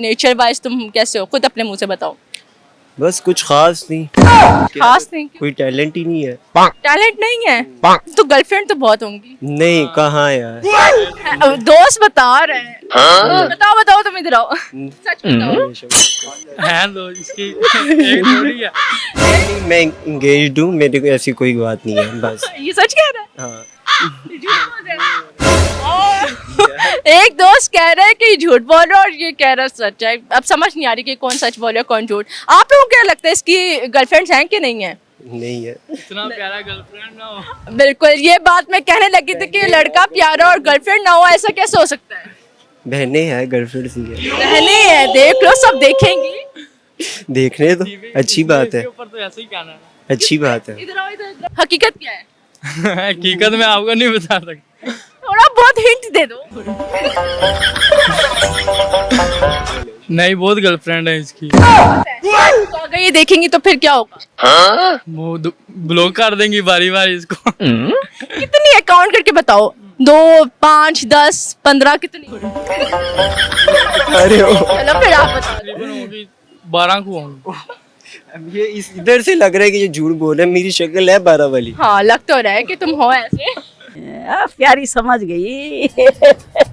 Nature wise तुम कैसे हो, खुद अपने मुंह से बताओ। बस कुछ खास नहीं, खास नहीं, कोई टैलेंट ही नहीं है। टैलेंट नहीं है तो गर्लफ्रेंड तो बहुत होंगी। नहीं, कहाँ यार। दोस्त बता रहे हैं। बताओ बताओ, तुम इधर आओ, सच बताओ। है दो इसकी एक थोड़ी है। नहीं, मैं इंगेज्ड हूँ, मेरे को ऐसी कोई बात नहीं है बस। ये सच कह रहा है? हाँ। एक दोस्त कह रहा है कि झूठ बोल रहा है और ये कह रहा है सच है। अब समझ नहीं आ रही कि कौन सच बोल रहा है कौन झूठ। आप लोगों को क्या लगता है इसकी गर्लफ्रेंड्स हैं कि नहीं है? नहीं है। इतना प्यारा गर्लफ्रेंड ना हो। बिल्कुल, ये बात मैं कहने लगी थी कि लड़का प्यारा और गर्लफ्रेंड ना हो, ऐसा कैसे हो सकता है? बहनें हैं, गर्लफ्रेंड सी है। पहले है, देख लो, सब देखेंगी। देखने तो अच्छी बात है, इसके ऊपर तो ऐसे ही कहना है। अच्छी बात है। इधर आओ, इधर। हकीकत क्या है? हकीकत में आपको नहीं बता सकता। थोड़ा बहुत हिंट दे दो। नहीं, बहुत गर्लफ्रेंड है इसकी। तो अगर ये देखेंगी तो फिर क्या होगा? वो ब्लॉक कर देंगी बारी बारी इसको। कितनी है, काउंट करके बताओ। 2, 5, 10, 15, कितनी? अरे ओ, चलो फिर आप बताओ। तकरीबन होगी 12 को होंगी। अब ये इस इधर से लग रहा है कि ये झूठ बोल रहा है। मेरी शक्ल है 12 वाली। हाँ, लग तो रहा है कि तुम हो ऐसे। प्यारी समझ गई।